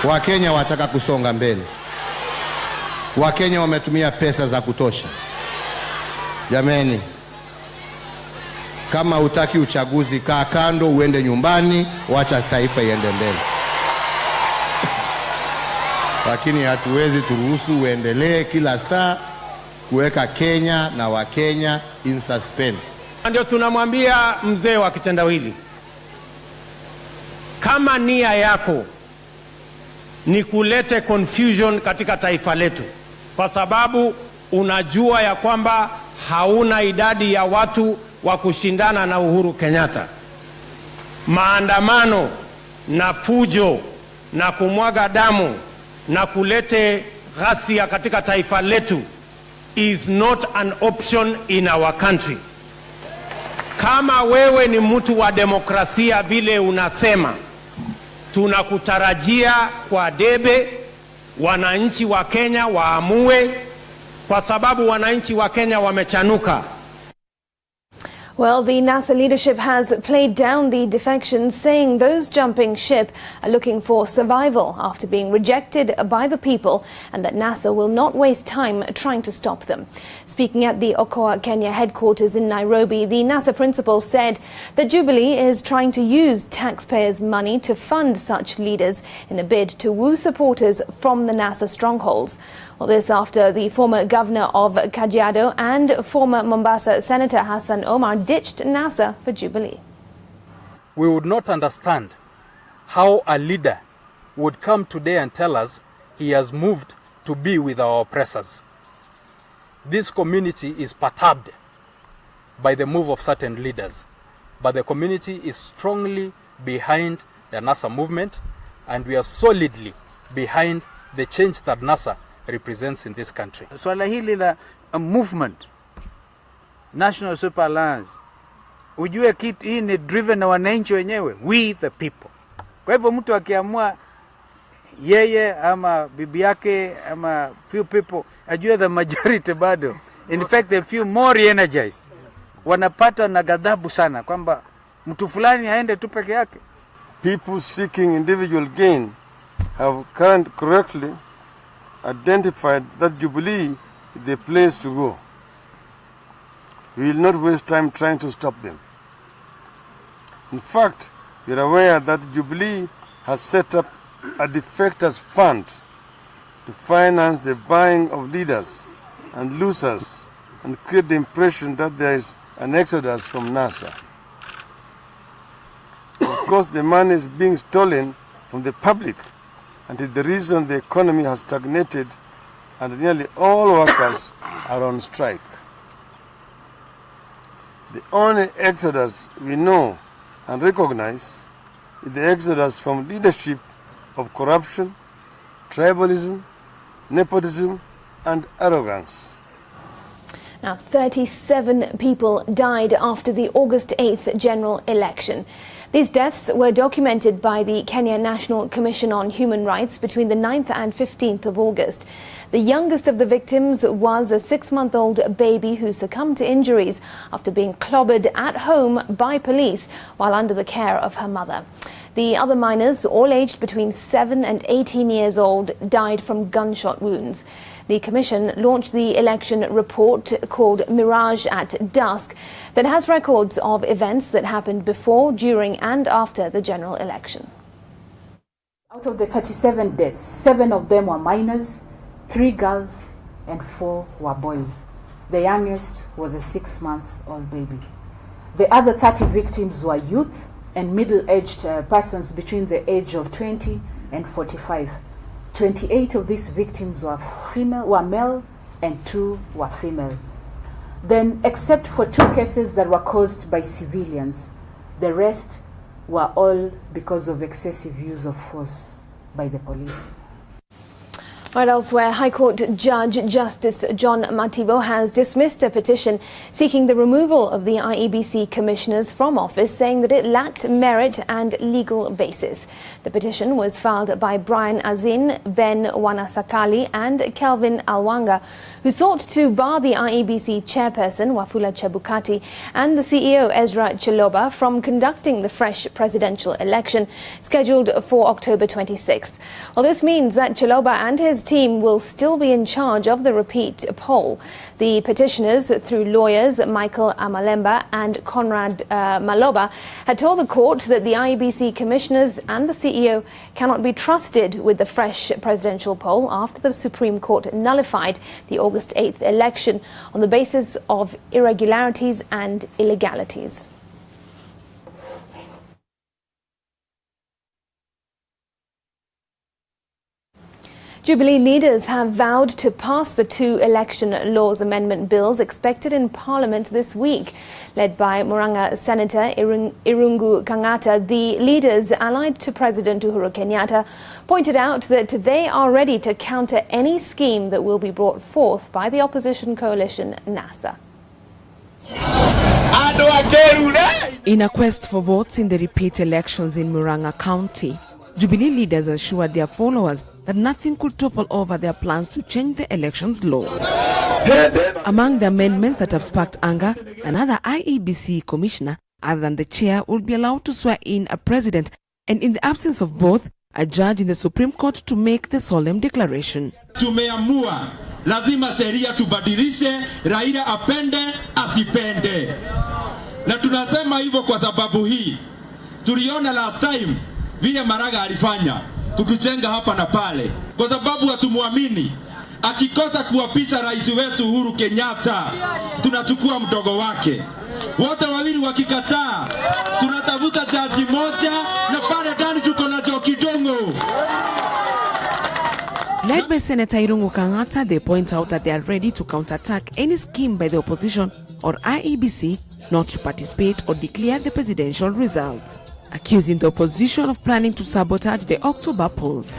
Wakenya wataka kusonga mbele. Wakenya wametumia pesa za kutosha. Jameni, kama hutaki uchaguzi, kaa kando, uende nyumbani, wacha taifa iende mbele. Lakini hatuwezi turuhusu uendelee kila saa kuweka Kenya na Wakenya in suspense. Ndio tunamwambia mzee wa kitendawili, kama nia yako ni kulete confusion katika taifa letu, kwa sababu unajua ya kwamba hauna idadi ya watu wa kushindana na Uhuru Kenyatta, maandamano na fujo na kumwaga damu na kulete ghasia katika taifa letu is not an option in our country. Kama wewe ni mtu wa demokrasia vile unasema, tunakutarajia kwa debe, wananchi wa Kenya waamue, kwa sababu wananchi wa Kenya wamechanuka. Well, the NASA leadership has played down the defections, saying those jumping ship are looking for survival after being rejected by the people, and that NASA will not waste time trying to stop them. Speaking at the Okoa, Kenya headquarters in Nairobi, the NASA principal said that Jubilee is trying to use taxpayers' money to fund such leaders in a bid to woo supporters from the NASA strongholds. Well, this after the former governor of Kajiado and former Mombasa Senator Hassan Omar ditched NASA for Jubilee. We would not understand how a leader would come today and tell us he has moved to be with our oppressors. This community is perturbed by the move of certain leaders, but the community is strongly behind the NASA movement, and we are solidly behind the change that NASA represents in this country. Swala hili la movement, National Super Alliance, ujue kitu hii ni driven na wananchi wenyewe, we the people. Kwa hivyo mtu akiamua yeye ama bibi yake ama few people, ajue the majority bado. In fact, they feel more energized. Wanapata na ghadhabu sana kwamba mtu fulani aende tu peke yake. People seeking individual gain have correctly identified that Jubilee is the place to go. We will not waste time trying to stop them. In fact, we are aware that Jubilee has set up a defectors fund to finance the buying of leaders and losers and create the impression that there is an exodus from NASA. Of course, the money is being stolen from the public, and is the reason the economy has stagnated and nearly all workers are on strike. The only exodus we know and recognize is the exodus from leadership of corruption, tribalism, nepotism, and arrogance. Now, 37 people died after the August 8th general election. These deaths were documented by the Kenya National Commission on Human Rights between the 9th and 15th of August. The youngest of the victims was a 6-month-old baby who succumbed to injuries after being clobbered at home by police while under the care of her mother. The other minors, all aged between 7 and 18 years old, died from gunshot wounds. The Commission launched the election report called Mirage at Dusk that has records of events that happened before, during and after the general election. Out of the 37 deaths, 7 of them were minors, 3 girls and 4 were boys. The youngest was a 6-month-old baby. The other 30 victims were youth and middle-aged persons between the age of 20 and 45. 28 of these victims were male and 2 were female. Then, except for 2 cases that were caused by civilians, the rest were all because of excessive use of force by the police. Right, elsewhere, High Court Judge Justice John Mativo has dismissed a petition seeking the removal of the IEBC commissioners from office, saying that it lacked merit and legal basis. The petition was filed by Brian Azin, Ben Wanasakali and Kelvin Alwanga, who sought to bar the IEBC chairperson, Wafula Chebukati, and the CEO, Ezra Chiloba, from conducting the fresh presidential election scheduled for October 26th. Well, this means that Chiloba and his team will still be in charge of the repeat poll. The petitioners, through lawyers Michael Amalemba and Conrad Maloba, had told the court that the IEBC commissioners and the CEO cannot be trusted with the fresh presidential poll after the Supreme Court nullified the August 8th election on the basis of irregularities and illegalities. Jubilee leaders have vowed to pass the two election laws amendment bills expected in Parliament this week. Led by Murang'a Senator Irungu Kang'ata, the leaders allied to President Uhuru Kenyatta pointed out that they are ready to counter any scheme that will be brought forth by the opposition coalition NASA. In a quest for votes in the repeat elections in Murang'a County, Jubilee leaders assured their followers that nothing could topple over their plans to change the elections law. Among the amendments that have sparked anger, another IEBC commissioner, other than the chair, will be allowed to swear in a president, and in the absence of both, a judge in the Supreme Court to make the solemn declaration. Tumeamua lazima sheria tubadilishe, Raila apende asipende. Na tunasema hivyo kwa sababu hii. Tuliona last time vile Maraga alifanya kutuchenga hapa na pale, kwa sababu hatumuamini. Akikosa kuwapisha rais wetu Uhuru Kenyatta, tunachukua mdogo wake. Wote wawili wakikataa, tunatafuta jaji moja, na pale ndani tuko na Jokidongo. Led by Senator Irungu Kang'ata, they point out that they are ready to counterattack any scheme by the opposition or IEBC not to participate or declare the presidential results, accusing the opposition of planning to sabotage the October polls.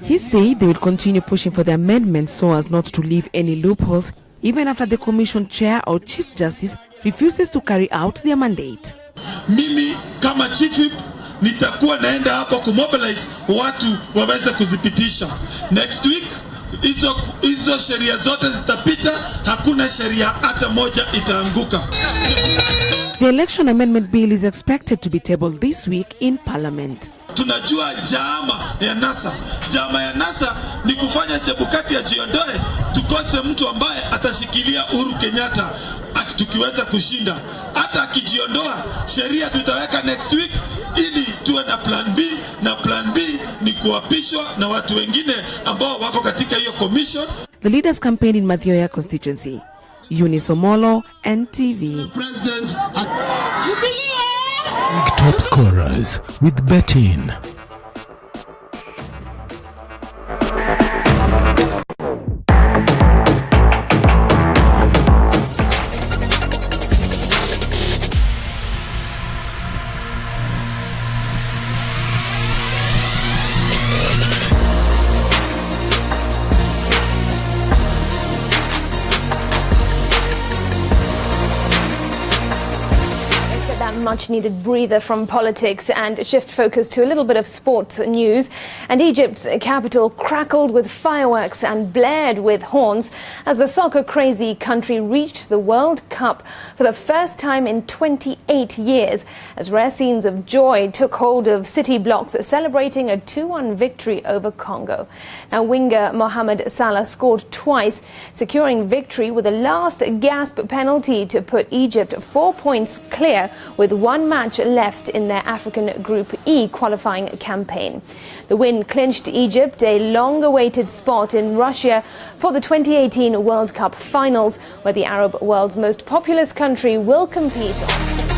He said they will continue pushing for the amendments so as not to leave any loopholes, even after the commission chair or chief justice refuses to carry out their mandate. Mimi kama chief whip nitakuwa naenda hapo kumobilize watu waweze kuzipitisha. Next week hizo sheria zote zitapita, hakuna sheria hata moja itaanguka. The election amendment bill is expected to be tabled this week in Parliament. Tunajua jama ya NASA ni kufanya Chebukati ajiondoe, tukose mtu ambaye atashikilia Uhuru Kenyatta tukiweza kushinda. Hata akijiondoa, sheria tutaweka next week ili tuwe na plan B, na plan B ni kuapishwa na watu wengine ambao wako katika hiyo commission. The leaders campaign in Mathioya constituency. Eunice Omolo, NTV. Top scorers with Betin. Much needed breather from politics and shift focus to a little bit of sports news. And Egypt's capital crackled with fireworks and blared with horns as the soccer crazy country reached the World Cup for the first time in 28 years, as rare scenes of joy took hold of city blocks celebrating a 2-1 victory over Congo. Now winger Mohamed Salah scored twice, securing victory with a last gasp penalty to put Egypt 4 points clear with one match left in their African Group E qualifying campaign. The win clinched Egypt a long-awaited spot in Russia for the 2018 World Cup finals, where the Arab world's most populous country will compete on.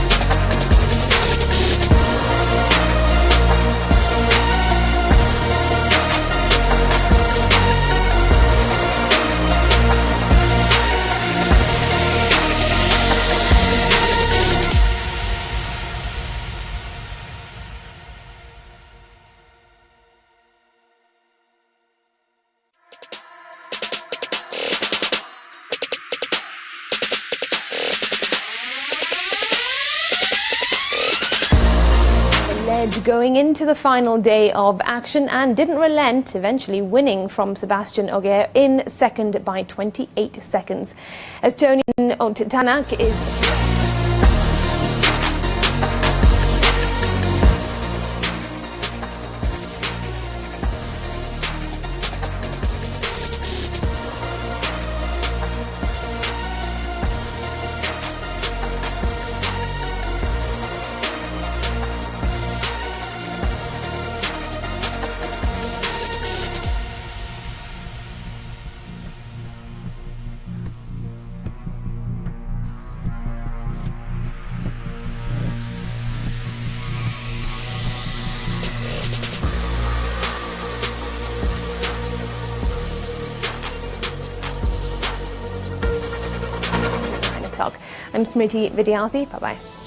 going into the final day of action and didn't relent, eventually winning from Sebastian Ogier in second by 28 seconds. Estonian Tanak is... I'm Smriti Vidyathi. Bye-bye.